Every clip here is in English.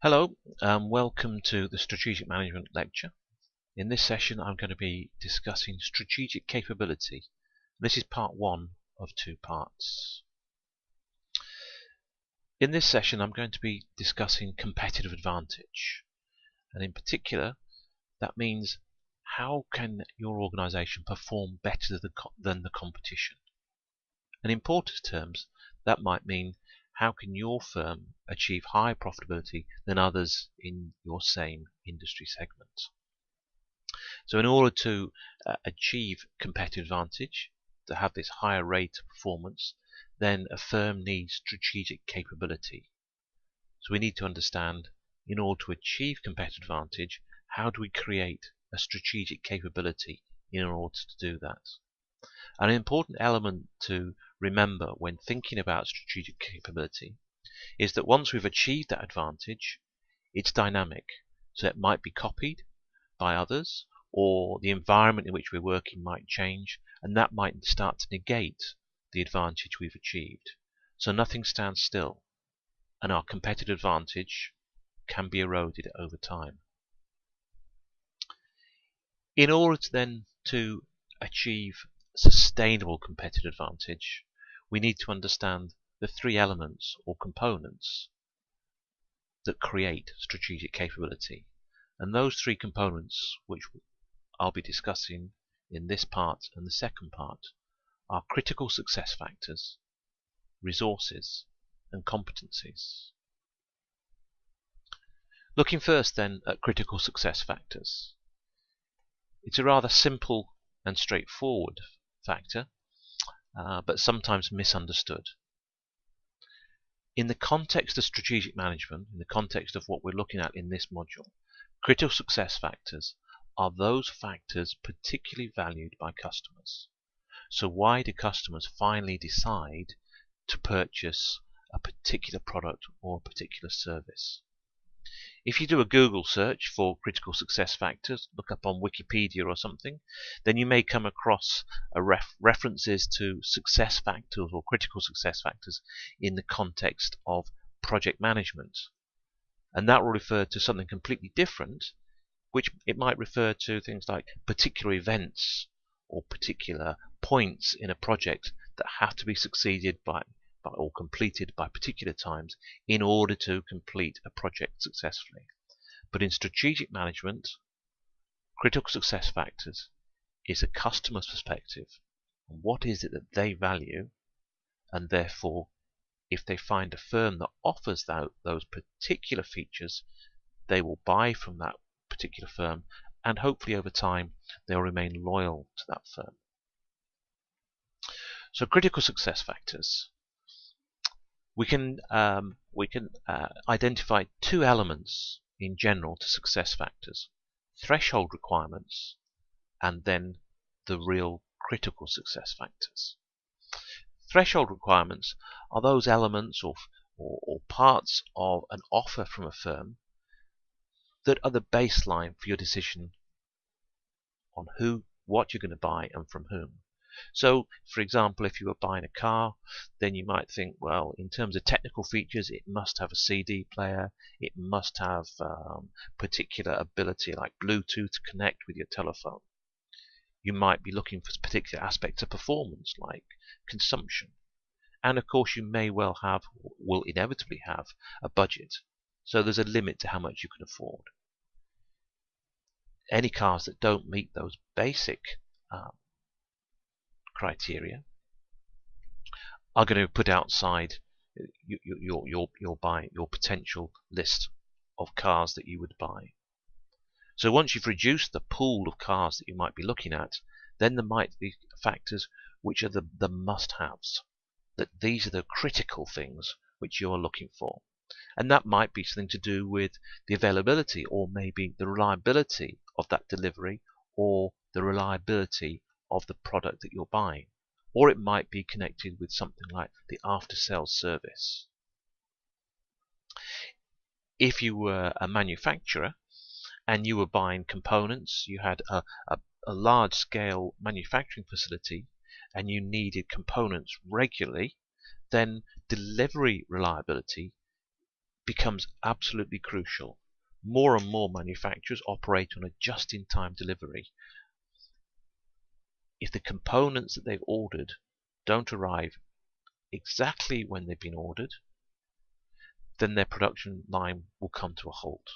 Hello, welcome to the Strategic Management lecture. In this session I'm going to be discussing strategic capability. This is part one of two parts. In this session I'm going to be discussing competitive advantage, and in particular that means how can your organization perform better than the competition. And in important terms that might mean how can your firm achieve higher profitability than others in your same industry segment? So in order to achieve competitive advantage, to have this higher rate of performance, then a firm needs strategic capability. So we need to understand, in order to achieve competitive advantage, how do we create a strategic capability in order to do that? An important element to remember when thinking about strategic capability is that once we've achieved that advantage, it's dynamic. So it might be copied by others, or the environment in which we're working might change, and that might start to negate the advantage we've achieved. So nothing stands still, and our competitive advantage can be eroded over time. In order to achieve sustainable competitive advantage, we need to understand the three elements or components that create strategic capability. And those three components, which I'll be discussing in this part and the second part, are critical success factors, resources, and competencies. Looking first then at critical success factors. It's a rather simple and straightforward factor, but sometimes misunderstood. In the context of strategic management, in the context of what we're looking at in this module, critical success factors are those factors particularly valued by customers. So why do customers finally decide to purchase a particular product or a particular service? If you do a Google search for critical success factors, look up on Wikipedia or something, then you may come across references to success factors or critical success factors in the context of project management. And that will refer to something completely different, which it might refer to things like particular events or particular points in a project that have to be succeeded by or completed by particular times in order to complete a project successfully. But in strategic management, critical success factors is a customer's perspective on what is it that they value, and therefore if they find a firm that offers those particular features, they will buy from that particular firm, and hopefully over time they'll remain loyal to that firm. So critical success factors. We can identify two elements in general to success factors: threshold requirements and then the real critical success factors. Threshold requirements are those elements or parts of an offer from a firm that are the baseline for your decision on what you're going to buy and from whom. So, for example, if you were buying a car, then you might think, well, in terms of technical features, it must have a CD player, it must have particular ability like Bluetooth to connect with your telephone. You might be looking for particular aspects of performance like consumption. And of course you will inevitably have a budget. So there's a limit to how much you can afford. Any cars that don't meet those basic criteria are going to put outside your potential list of cars that you would buy. So once you've reduced the pool of cars that you might be looking at, then there might be factors which are the must-haves. That these are the critical things which you are looking for. And that might be something to do with the availability or maybe the reliability of that delivery or the reliability of the product that you're buying. Or it might be connected with something like the after-sales service. If you were a manufacturer and you were buying components, you had a large-scale manufacturing facility and you needed components regularly, then delivery reliability becomes absolutely crucial. More and more manufacturers operate on a just-in-time delivery. If the components that they've ordered don't arrive exactly when they've been ordered, then their production line will come to a halt.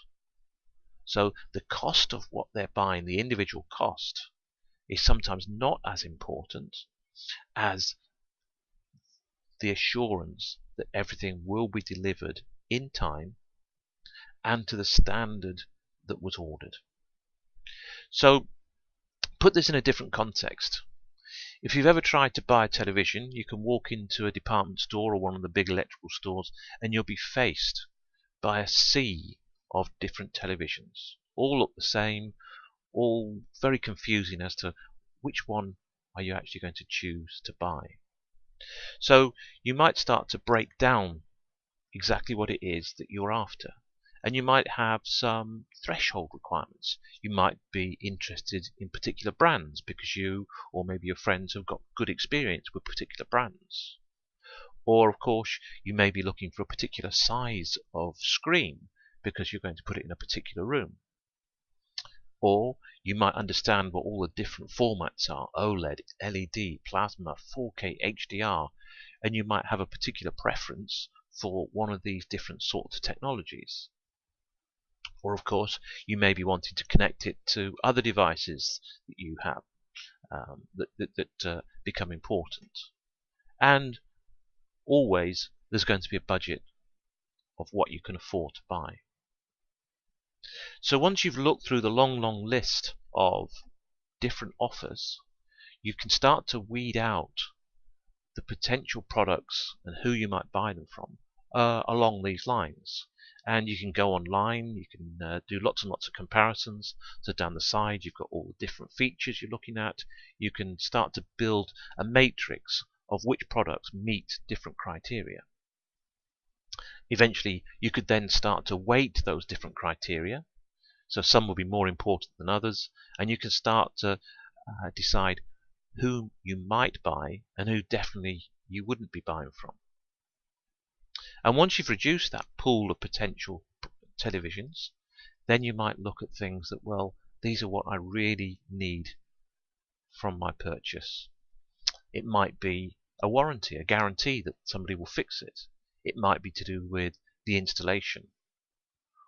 So the cost of what they're buying, the individual cost, is sometimes not as important as the assurance that everything will be delivered in time and to the standard that was ordered. So put this in a different context. If you've ever tried to buy a television, you can walk into a department store or one of the big electrical stores and you'll be faced by a sea of different televisions. All look the same, all very confusing as to which one are you actually going to choose to buy. So you might start to break down exactly what it is that you're after. And you might have some threshold requirements. You might be interested in particular brands because you or maybe your friends have got good experience with particular brands. Or of course you may be looking for a particular size of screen because you're going to put it in a particular room. Or you might understand what all the different formats are: OLED, LED, plasma, 4K, HDR, and you might have a particular preference for one of these different sorts of technologies. Or of course you may be wanting to connect it to other devices that you have that become important. And always there's going to be a budget of what you can afford to buy. So once you've looked through the long list of different offers, you can start to weed out the potential products and who you might buy them from along these lines. And you can go online, you can do lots and lots of comparisons. So down the side you've got all the different features you're looking at. You can start to build a matrix of which products meet different criteria. Eventually you could then start to weight those different criteria. So some will be more important than others, and you can start to decide who you might buy and who definitely you wouldn't be buying from. And once you've reduced that pool of potential televisions, then you might look at things that, well, these are what I really need from my purchase. It might be a warranty, a guarantee that somebody will fix it. It might be to do with the installation.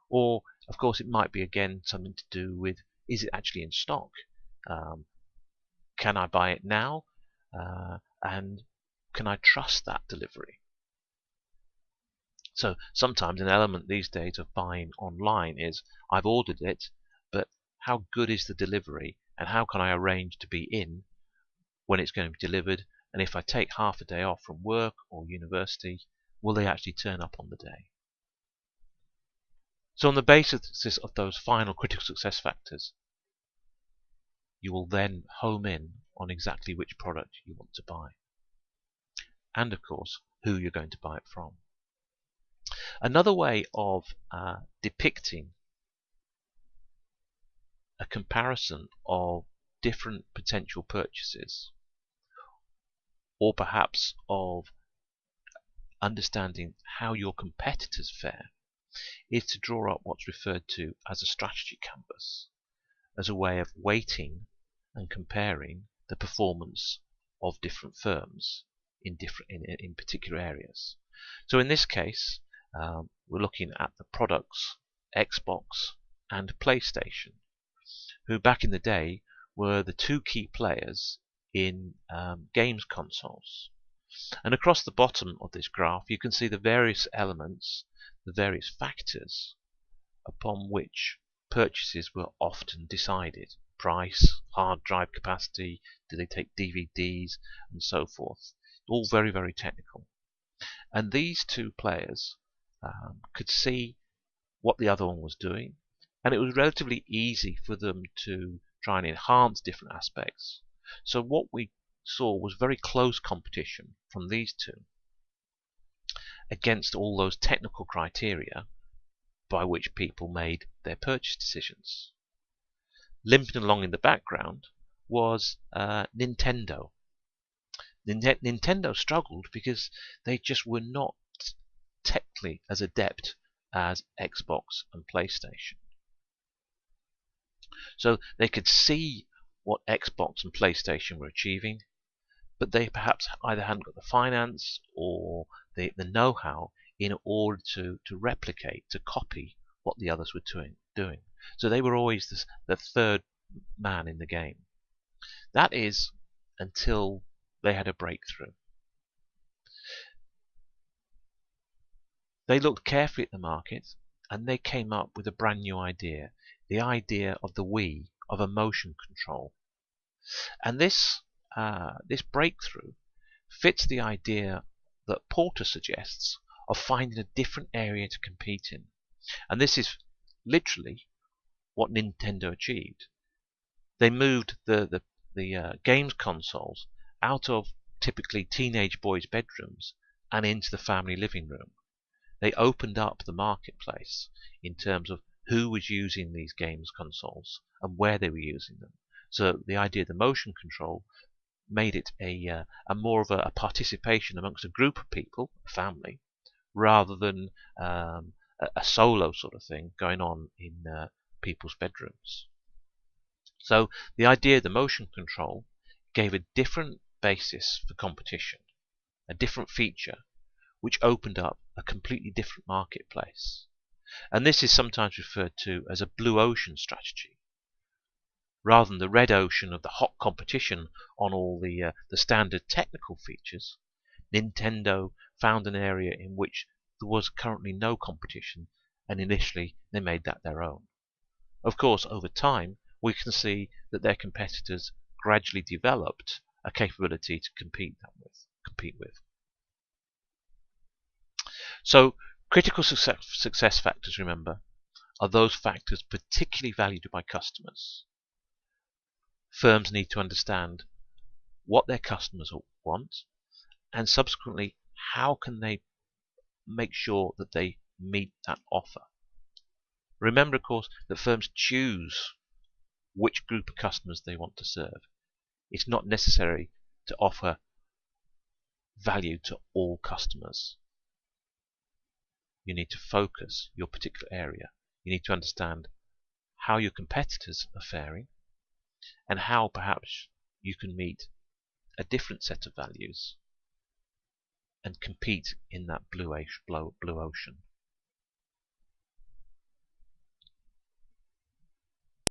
Or, of course, it might be, again, something to do with, is it actually in stock? Can I buy it now? And can I trust that delivery? So sometimes an element these days of buying online is, I've ordered it, but how good is the delivery? And how can I arrange to be in when it's going to be delivered? And if I take half a day off from work or university, will they actually turn up on the day? So on the basis of those final critical success factors, you will then home in on exactly which product you want to buy. And of course, who you're going to buy it from. Another way of depicting a comparison of different potential purchases, or perhaps of understanding how your competitors fare, is to draw up what's referred to as a strategy canvas, as a way of weighting and comparing the performance of different firms in particular areas. So in this case, we're looking at the products Xbox and PlayStation, who back in the day were the two key players in games consoles. And across the bottom of this graph you can see the various elements, the various factors upon which purchases were often decided. Price, hard drive capacity, do they take DVDs, and so forth. All very, very technical. And these two players could see what the other one was doing, and it was relatively easy for them to try and enhance different aspects. So what we saw was very close competition from these two against all those technical criteria by which people made their purchase decisions. Limping along in the background was Nintendo. Nintendo struggled because they just were not technically as adept as Xbox and PlayStation. So they could see what Xbox and PlayStation were achieving, but they perhaps either hadn't got the finance or the know-how in order to replicate, to copy what the others were doing. So they were always the third man in the game. That is until they had a breakthrough. They looked carefully at the market and they came up with a brand new idea, the idea of the Wii, of a motion control. And this breakthrough fits the idea that Porter suggests of finding a different area to compete in. And this is literally what Nintendo achieved. They moved the games consoles out of typically teenage boys' bedrooms and into the family living room. They opened up the marketplace in terms of who was using these games consoles and where they were using them. So the idea of the motion control made it a more of a participation amongst a group of people, a family, rather than a solo sort of thing going on in people's bedrooms. So the idea of the motion control gave a different basis for competition, a different feature, which opened up a completely different marketplace. And this is sometimes referred to as a blue ocean strategy. Rather than the red ocean of the hot competition on all the standard technical features, Nintendo found an area in which there was currently no competition, and initially they made that their own. Of course, over time, we can see that their competitors gradually developed a capability to compete with. So, critical success factors, remember, are those factors particularly valued by customers. Firms need to understand what their customers want, and subsequently, how can they make sure that they meet that offer. Remember, of course, that firms choose which group of customers they want to serve. It's not necessary to offer value to all customers. You need to focus your particular area. You need to understand how your competitors are faring and how perhaps you can meet a different set of values and compete in that blue ocean.